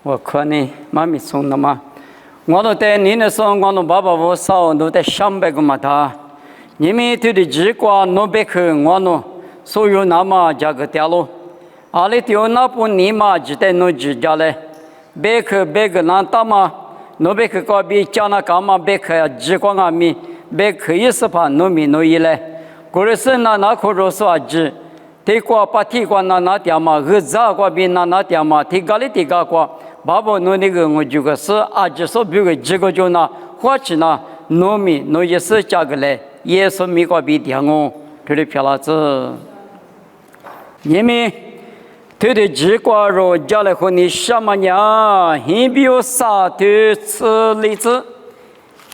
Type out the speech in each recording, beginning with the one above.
我可能妈咪送的嘛，我都在你那时候，我爸爸我嫂都在上班个嘛他，你们对的结果那边去我那所有那么加个掉了，阿里丢那不你嘛只在那只家嘞，别个那大嘛，那边去搞比加那干嘛别去结果阿米，别去也是怕那米那一嘞，过来是那可着说只。提过把提过那点嘛，和咋过比那点嘛，提高过，爸爸那个我就个是啊，就说比个这个就那，或者那糯米那也是价格嘞，也是米过比点哦，这里漂亮子，你们对的结果肉加来和你什么呀？你比如啥的吃荔枝，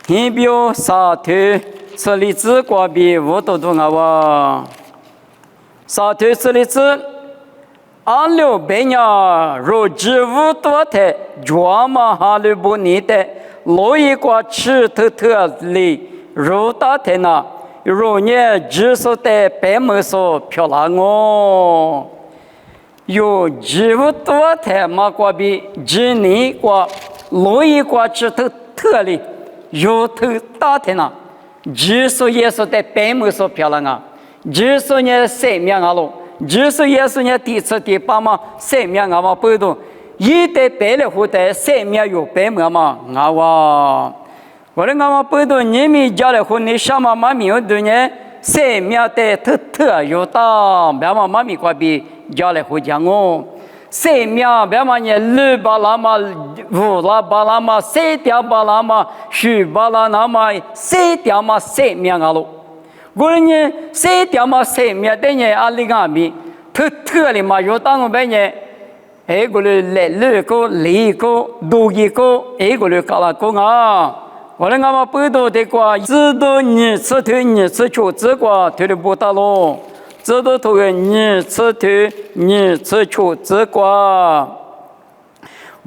你比如啥的吃荔枝过比我都懂啊哇。沙特斯里子，安六百年若植物多的，专门哈里不尼的，落一个吃特里，若大的呢，若呢植树的白木树漂亮哦，有植物多的嘛个比植尼个落一个吃特里，有特大的呢，植树也是的白木树漂亮啊。就是呢，生命啊喽，就是也是呢，第七、第八嘛，生命啊嘛，不懂，一代白了后代生命有白么嘛，啊哇，我的嘛不懂，你们家的后你什么嘛没有对呢？生命的特有大，别嘛嘛咪关比家的后讲哦，生命别嘛呢，六巴拉嘛，五拉巴拉嘛，四条巴拉嘛，十巴拉那嘛，四条嘛生命啊喽。我呢，谁条嘛生命的呢？阿里个米，特的嘛，有当我们呢，哎，个嘞来六个、两个、多一个，哎，个嘞搞了个啊！我嘞俺们不多的话，知道你吃头你吃球子个，头的不大咯，知道头个你吃头你吃球子个。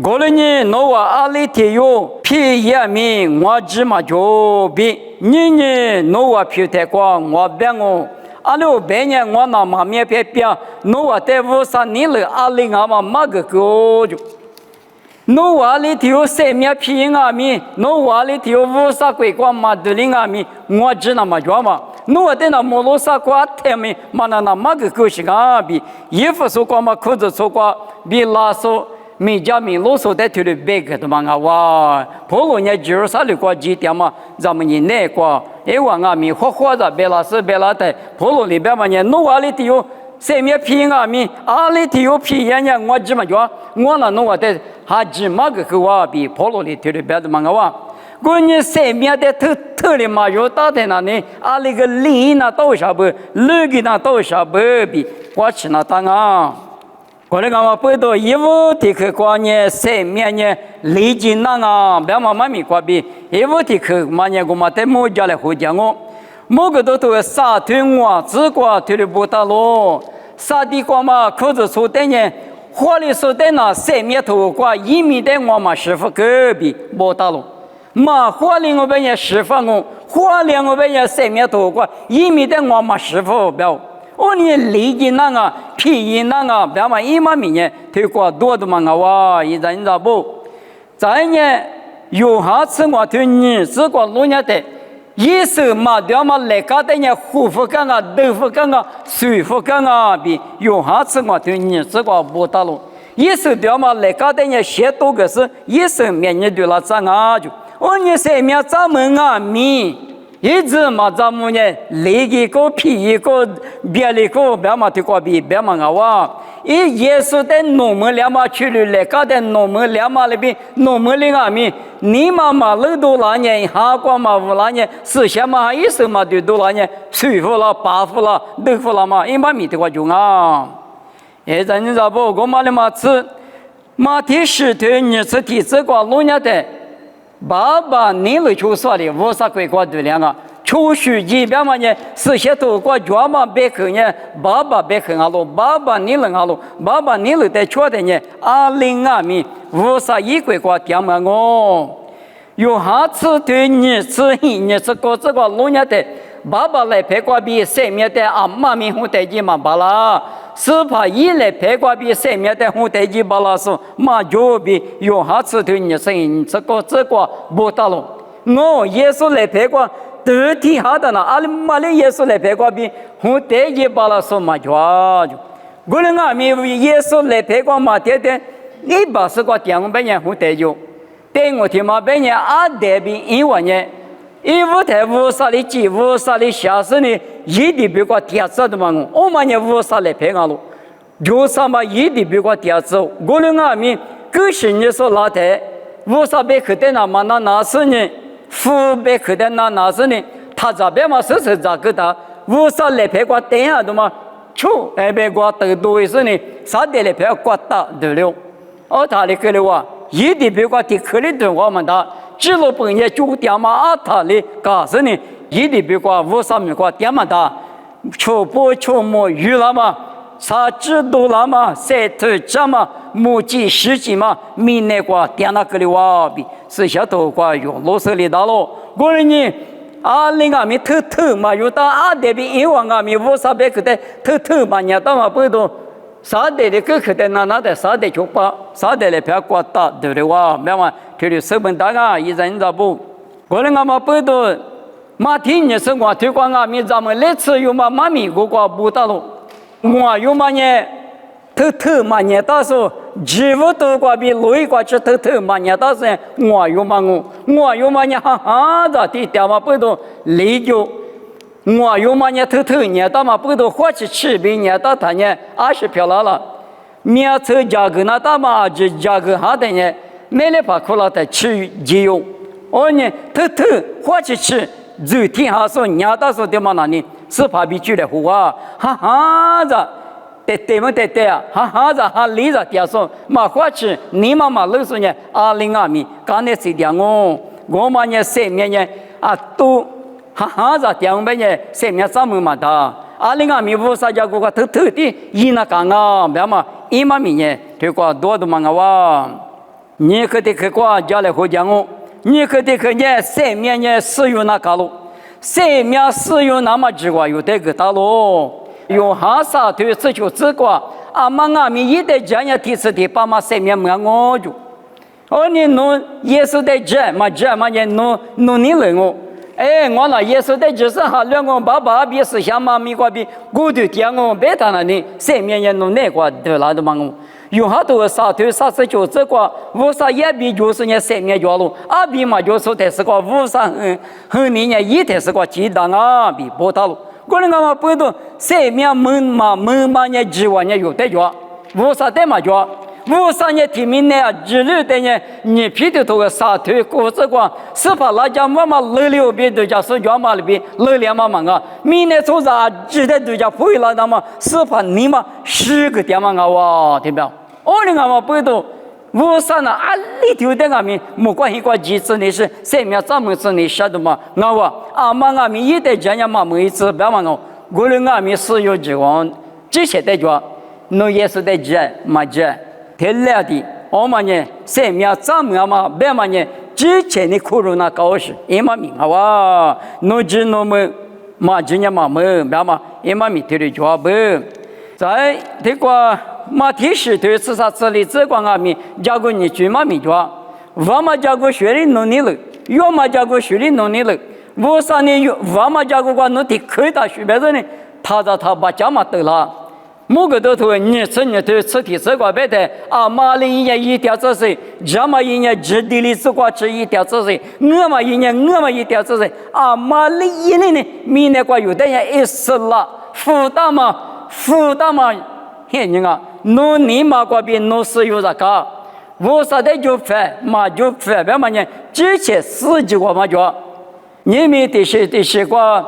过了呢，那我阿里天有皮也米，我只嘛就比你呢，那我皮太光，我变我，阿里别呢，我那嘛面皮变，那我在屋上你了，阿里俺们嘛个够就，那我阿里天有生面皮阿米，那我阿里天有屋上鬼光嘛得领阿米，我只那嘛就嘛，那我在那摩罗萨瓜太米，嘛那嘛个够是阿比，衣服说光嘛裤子说光比拉说。每家民罗索在推的白个的嘛啊哇，婆罗呢就是里过几点嘛，咱们人那过，哎我啊米活的白拉是白拉的，婆罗里边嘛呢，弄阿里头有生命皮啊米，阿里头有皮呀呢，我只嘛就我那弄我的还只嘛个个哇比婆罗里推的白的嘛啊哇，我呢生命的特的嘛有大的那呢，阿里个里那多少不，路个那多少不比，我吃那当啊。我嘞讲嘛，不多衣服提去过呢，生命呢，历经那啊，别嘛嘛咪过比，衣服提去嘛呢，我嘛在某家来回讲我，某个都沙推我，只过推的不大咯，沙地过嘛，口子说的呢，火里说的那生命头过，一米的我嘛师傅隔壁不大咯，嘛火里我边也师傅我，火里我边也生命头过，一米的我嘛师傅不要。我呢，历经那个皮那个，别嘛一嘛米呢，推过多的嘛个哇，一人咋不？再呢，有下次我推你只过路年的，一手嘛，别嘛来搞的呢，护肤干啊，豆腐干啊，水腐干啊，比有下次我推你只过不大路，一手别嘛来搞的呢，些多个是，一手面你对了脏啊就，我呢生命咱们啊米。一直嘛，咱们呢，来一个皮一个，别一个，别嘛的过比别嘛个哇！一耶稣的农门两嘛去了，来搞的农门两嘛那边，农门里阿米，你妈妈老多那年，哈光嘛无那年，思想嘛一手嘛就多那年，水服了、八服了、豆腐了嘛，一把米的过就啊！哎，咱你咋不？我嘛的嘛吃，嘛的石头你吃地这个农家的。爸爸，你来就说的，我啥鬼过对两个？出去一边嘛呢，是些多过专门别去呢，爸爸别去阿路，爸爸你能阿路，爸爸你能在错的呢，阿零阿米，我啥一鬼过点嘛我，有下次对你吃你吃过这个农家的，爸爸来陪过比生命的阿妈咪红的一嘛巴拉，是怕一来陪挂比生命的红台机巴拉索马就比用下次对你声音这个不打了。我耶稣来陪挂得体下的呢，阿里马里耶稣来陪挂比红台机巴拉索马就。我们阿弥耶稣来陪挂马天天，你把是个点我本人红台就，对我听嘛本人阿代比1万年。一五台五啥的几五啥的下生呢？一地别个点子的嘛，我们也五啥来陪俺喽。就啥嘛一地别个点子，我们阿弥各是你说哪台，五啥别去的那嘛那是呢？父别去的那是呢？他这边嘛是咋个的？五啥来陪个等下的嘛？出那边个得多是呢？啥的来陪个打对了？哦，他的去了哇，一地别个的去了的我们的。只路本也就点嘛阿塔里嘎子呢，一地别个五三米个点嘛的，秋波秋末雨了嘛，啥知道了嘛，晒头这嘛，木鸡十几嘛，明年个点那个里哇比，是小头个用罗斯里达咯，我人呢，阿里阿米偷嘛，有到阿这边1万阿米五三百个的偷嘛，人到嘛不多。啥的个可的那的啥的就把啥的来别挂打对的哇，没嘛，就是手本大个一人咋不？我们阿妈不多，马天你是我推广阿米咱们那次有嘛妈咪我挂不到了，我有嘛呢偷嘛呢，到时候几乎都挂比路一挂去偷嘛呢，到时我有嘛呢哈哈咋地掉嘛不多累就。我有嘛呢？偷呢，到嘛不都花起吃呗呢？到他呢20票了，明朝价格那到嘛就价格好的呢，买了把苦了的吃节用。哦呢，偷花起吃，就听下说，人家到时候的嘛那里是怕比住的苦啊，哈哈子，对么对啊，哈哈子哈离着点说，嘛花起你妈妈老说呢，20米，刚才是讲我嘛呢生命呢啊都。哈哈，这点我们呢，生命怎么嘛的？阿里阿弥菩萨家个偷的，伊那讲啊，别嘛，伊嘛咪呢，这个多的嘛个哇，你可得去过家里好讲哦，你可得去呢，生命呢使用那个咯，生命使用那么几个有得个大咯，用哈啥对这就这个，阿妈阿弥一代讲呀，提示的爸妈生命没我就，哦你弄耶稣的讲嘛呢，弄你人哦。哎，我那耶稣的就是哈两个爸爸比是像妈咪个比，我就讲我别谈了你生命也弄那个得了的嘛我，有好多啥头啥事就这个，无啥也比就是你生命叫了，阿比嘛就是的是个无啥和你呢一天是个鸡蛋啊比不到了，我那个嘛不懂生命门嘛呢几万年有得叫，无啥的嘛叫。无啥呢？提名呢？一路的呢？你皮头头个沙头果子光，是怕那家妈妈6边都叫是叫嘛里边6嘛啊？明年从啥记得都叫回来那么是怕你嘛10个点嘛啊哇，对不对？我那个嘛不懂，无啥呢？啊里头的阿米没关系个几次你是生命怎么是你晓得嘛？我阿妈阿米一代讲呀嘛每一次别嘛我那阿米是有指望，这些的叫侬也是的讲嘛讲。天来的，我们呢，生命怎么样嘛？别嘛呢，之前的苦肉那高是，一嘛命啊哇，侬只侬们嘛今年嘛没，别嘛，一嘛命对的脚不，在这个嘛提示对是啥子哩？这个阿米，假如你去嘛命脚，我嘛假如学的农历了，要嘛假如学的农历了，我啥呢？我嘛假如个侬的口大学别人呢，他把家嘛得了。某个都头你吃体这个别的啊，马里一年一条这是，这么一年基地里这个吃一条这是，我嘛一年我嘛一条这是，啊马里一年呢，明年个有的人一死了，负担嘛，嘿人啊，侬你嘛个边侬是有这个，我说的就烦嘛就烦，别嘛呢，之前10几个嘛就，你们这些个，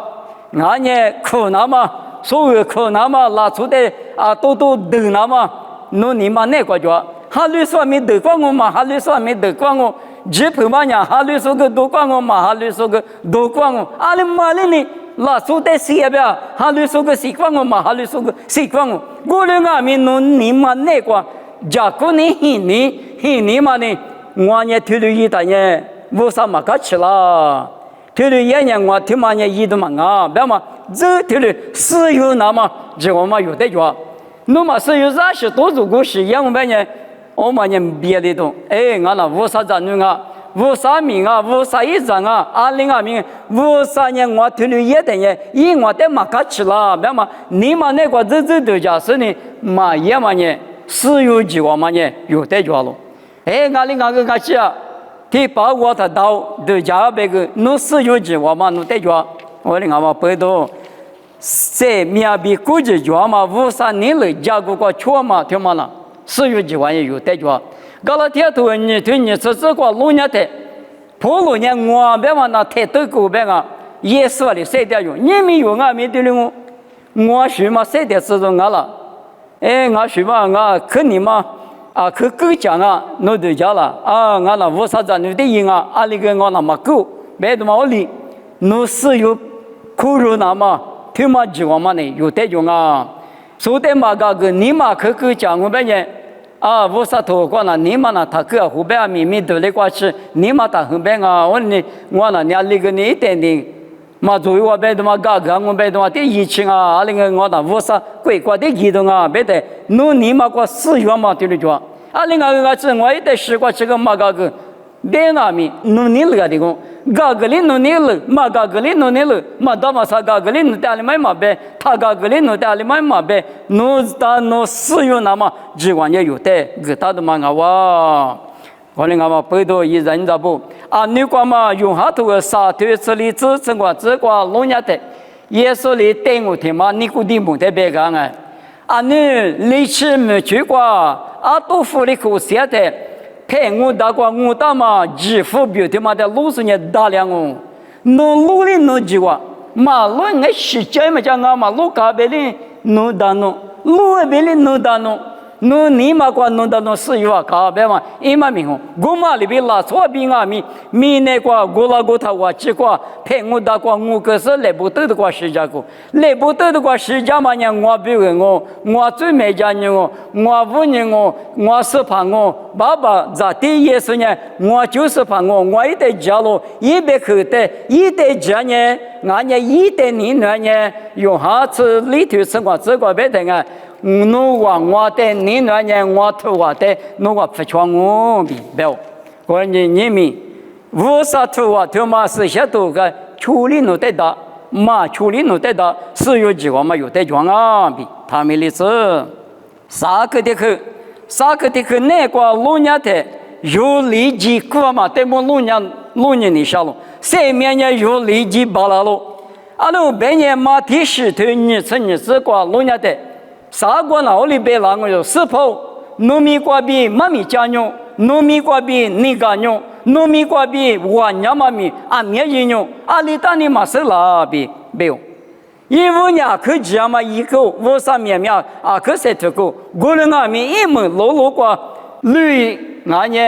俺呢苦难嘛。所有可能嘛，拿出的啊，都得那么，侬你嘛那个叫，哈律说没得光我嘛，哈律说没得光我，日本嘛呀，哈律说个多光我嘛，哈律说个多光我，阿里嘛哩呢，拿出的些不呀，哈律说个习惯我嘛，哈律说个习惯我，我那个面侬你嘛那个，假如你你嘛呢，我呢推了一大呢，我啥嘛个吃了。推了1年，我听嘛呢，一都嘛啊，别嘛，这推了10有那么，这我嘛有的叫，那么是有啥事多做故事，因为呢，我们人别的东，哎，俺那无啥子女啊，无啥名啊，无啥一张啊，20啊名，无啥年我退了业的呢，因我在马卡去了，别嘛，你们那个日都家是呢，嘛也嘛呢，私有计划嘛呢，有得着了，哎，俺个个去啊，提把我的刀都家别个，侬私有计划嘛，侬得着，我的俺们背到。在面比估计叫嘛无啥年了，加个错嘛，听嘛了，私有计划也有得着。搞了天头你对你这个路年的，普路年我别嘛那太多个别个，也是的谁的用，你没有俺没得了我是嘛谁的是中俺了，哎俺是嘛俺可你嘛啊可够讲啊，侬都讲了啊，俺那无啥子你的应啊，啊那个我那么够，别的嘛我哩，侬是有苦肉那么。听嘛计划嘛呢，有得用啊！所以嘛个你嘛可讲我们呢啊，无啥头光了，你嘛那他个后边明明都来过去，你嘛他后边啊，我呢我那伢那个你一点点嘛，作为我别的嘛个我别的嘛的疫情啊，那个我那无啥规划的移动啊，别的侬你嘛个使用嘛对了着，啊另外个是我一得试过这个嘛个别那米侬你那个的讲。gagali no nil ma gagali no nil ma dama sa gagali no tali mai ma be ta gagali no tali mai ma be no sta no siyo na ma jiwan ye yu te gta de ma nga wa ko le nga ma pe do yi zan za bu a ni kwa ma yu ha tu sa tu ci li zi zhen kwa zi kwa lo nya te ye so li te ngo te ma ni ku di mu te be ga nga a ni li chi me chu kwa a tu fu li ku sia te配我大过我大嘛，支付表的嘛的路上也大量哦，侬路里侬几个，马路我时间嘛讲啊马路卡边里侬大侬，路边里侬大侬，侬你嘛过侬大侬是有啊卡边嘛，伊嘛明哦，我嘛里边拉错边啊米那个我拉个他话几个，配我大过我可是来不得的个时间个，来不得的个时间嘛呢，我比我最没家人我无人我是怕我。爸爸在第一时呢，我就是怕我一得家了，一百口袋，一得家呢，俺呢一得年呢，用下次里头生活这个别的啊，侬话我的年呢，我头话的，侬话不穿我比不，我你们无啥头话头嘛是些多个处理侬得到，嘛处理侬得到，是有几个嘛有得装啊比，他们的是啥个的去。啥个的去那个路年的有利益过嘛？对么路年你下了，谁面呢有利益巴拉了？阿鲁别年马蹄石头你这个路年的啥个哪里别啷个有是否农民瓜比妈咪家牛，农民瓜比你家牛，农民瓜比我娘妈咪啊面人牛，阿里当你马是啦比没有。因为伢可讲嘛，以后我上面面啊，可是这个我人阿面一门路过绿俺呢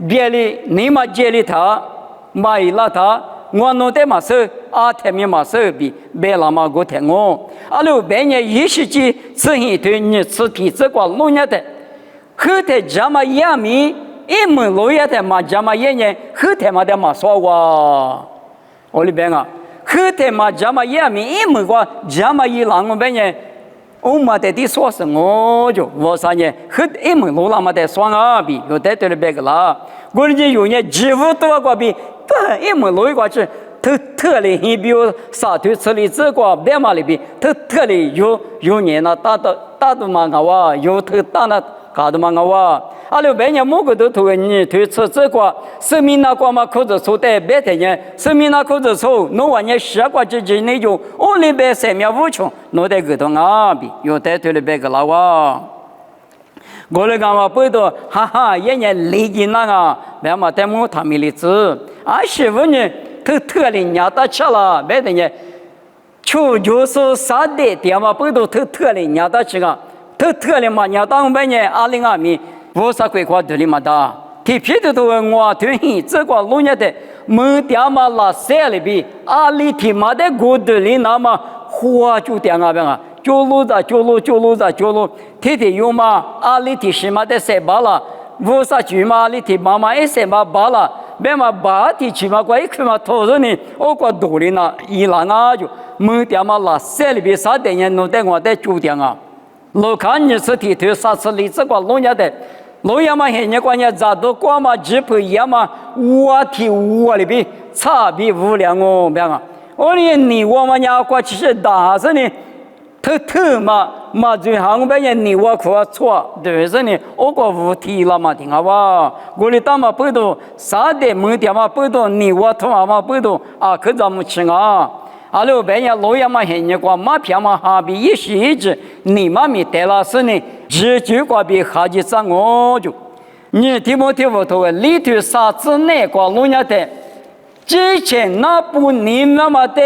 别里你嘛接里他买了他，我弄的嘛是啊，他们嘛是比别了嘛我听我，阿鲁别呢一时间自己对你吃体这个路年的，后头讲嘛也面一门路也的嘛讲嘛也呢后头嘛的嘛说话，我里边啊。后头嘛，家嘛也没一门个，家嘛一啷个边呢？我嘛在地说是我就我啥呢？后一门路啷嘛在双啊比，有在对了别个啦。我呢有呢几乎多个比，对一门路过去，特里一比啥头车里这个别嘛里边，特里有年那大的嘛个哇，有特大那搞的嘛个哇。阿六别人某个都推你推车这个，生命那个嘛口子抽的别的人，生命那口子抽，侬话你十个之间那种，我里边3.5穷，侬得个东啊比，有得对了别个老哇。我来讲嘛，不多，哈哈，人家利益那个，别嘛在么他们的子，啊媳妇呢，特里伢打吃了，别的人，就是啥的点嘛，不多特里伢打吃个，特里嘛伢当别人20米。我啥规划对里嘛的，提皮的都我对你这个路年的，门店嘛拉塞里边，阿里提嘛的过对里那么花就点啊边啊，走路，天天有嘛阿里提什么的塞巴了，我啥去嘛阿里提妈妈一塞巴巴了，别嘛巴提去嘛过一块嘛投入呢，我过多里那一浪啊就门店嘛拉塞里边啥的人弄得我在酒店啊。老看你是提头啥子例子过弄家的，弄呀嘛现在关键咋都光嘛只配呀嘛，我提我里边差别无量哦，别个，我连你我嘛家过去是大是呢。特嘛最行边人你我可错，对是呢，我个无题了嘛，听好吧？我哩当嘛不多，啥的没点嘛不多，你我同嘛不多啊，可怎么吃啊？阿罗边人老样嘛现在过马票嘛哈比一时一直，你嘛没得了是呢，只就过比哈几张我就，你听不听不懂？里头啥子那个老人的，之前那不你那么的。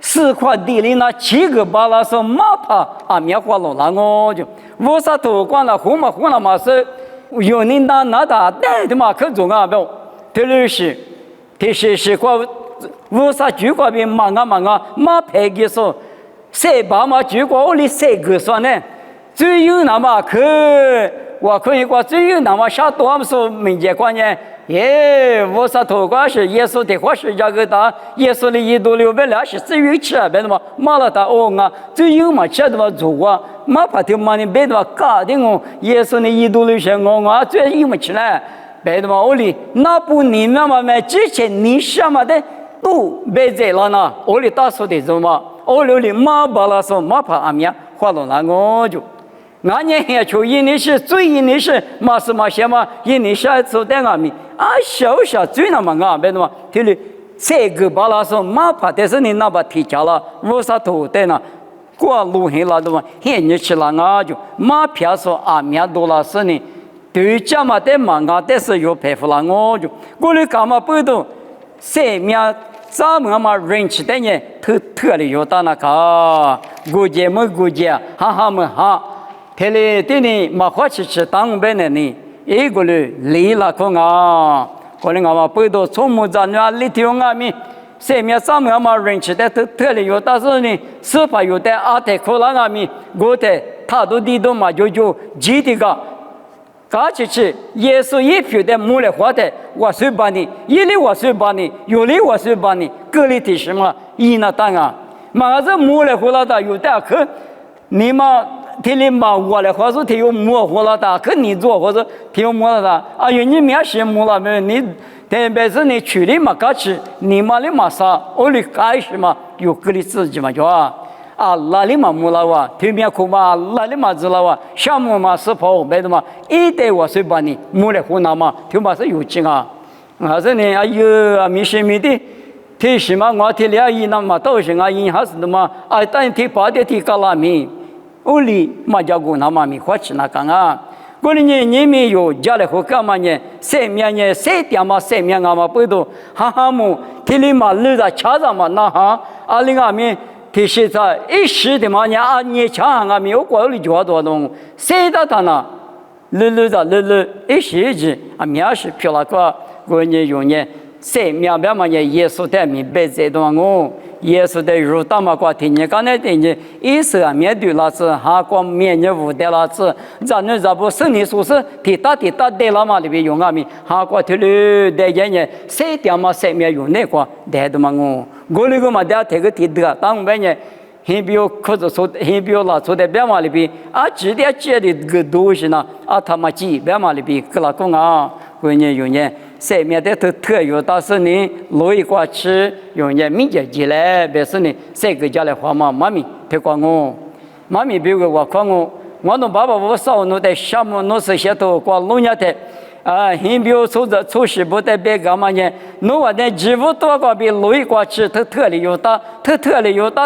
4块地里那7个巴拉说马帕啊，苗花了那我就我啥都管了，胡了嘛是有人那打带的嘛可中啊不，第是过我啥就过边忙啊马陪给说谁把嘛就过我里谁个说呢，只有那么可我可以过只有那么啥多说民间观念。我啥头瓜是耶稣的话是这个的，耶稣的1.6是只有吃，别的嘛，马了他哦啊，只有嘛吃的嘛做啊，马怕的嘛你别的嘛搞的哦，耶稣的1.6是我啊，最有么吃嘞，别的嘛我里那不你那么买之前你什么的都别在了呢，我里打说的什么，我里马巴拉说马怕阿米花了那我就。俺年也就印尼是最印尼是嘛是嘛些嘛印尼是做的俺们啊小最那么俺别的嘛，这里这个巴拉说马怕但是你那把提交了，我啥头的呢？过路黑了的嘛，现你吃了俺就马票说啊面多了是呢，对家嘛的嘛俺但是有佩服了我就我里干嘛不懂，这面咱们嘛人吃的呢特里有到那个估计哈们哈。他哩对你马花吃当兵的呢，一个哩离了空啊，可能我们不多从木在那里头啊咪，下面咱们嘛人吃的特里有，但是呢，司法有的阿泰可能啊咪，我的他都地都嘛就记得个，刚吃耶稣一票的木来花的，我随把你，一里我随把你，有里我随把你，各里的什么一那当啊，马上木来花了的有的可，你嘛。天里嘛，我来或者天有摸活了的，可你做或者天有摸了的，哎呦，你面羡慕了没？你特别是你去的嘛，搞起你嘛的嘛啥，我的开始嘛，有个的自己嘛叫啊，那里嘛摸了哇，对面苦嘛，那里嘛知了哇，项目嘛是跑别的嘛，一代我随把你摸来湖南嘛，对嘛是有劲啊，还是呢，哎呦，没事没的。提什么？我提了一那么多人啊，因还是的嘛，但提八的提高了没？我里马家姑那妈咪花吃那干啊，我里你没有家里和干嘛呢？三面呢，三点嘛，三面啊嘛不多，哈哈么？天里嘛路在车上嘛那哈，另外面提现在一时的嘛呢你车上啊没有过里就多东，谁到他那？路一时面是漂了个，我呢用呢。谁明白嘛？耶稣的明白这段我，耶稣的如大嘛瓜听见，刚才听见，意思啊面对了是哈光面对无的了是，咱不生理说是提大的了嘛里边用啊咪，哈光提了的人呢，谁点嘛谁面用那个的的嘛我那个嘛的这个提的，当白呢。很比较可是说，很比较啦，说在边嘛里边，直接的个东西呢，他妈几边嘛里边，个老公啊，过年有年，上面的特有，但是呢，路一过去，有年民间进来，别是呢，这个家来花嘛，妈咪别管我，妈咪别个我管我弄爸爸我少弄的项目弄是些都光弄下的。很比如出事不得别干嘛呢？侬话呢，几乎多个比路一过去，特里有大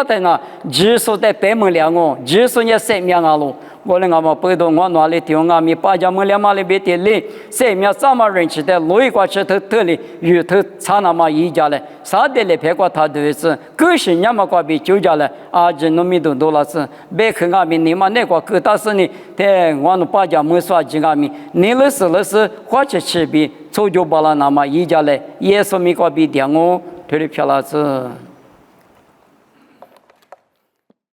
的呢，技术的白门两哦，技术也三面啊喽。我那么不懂我哪里听啊？咪把家门两嘛里边的嘞，三面三嘛人去的路一过去，特里有差那么一家嘞，啥的嘞？别个他都是，个性那么个比就家嘞，这农民都多了是，别看俺们你嘛那个可大是呢，对，我那把家门耍几俺们，你那是。花吃比，早就把那么一家嘞，也说没个比点我，推的漂亮子。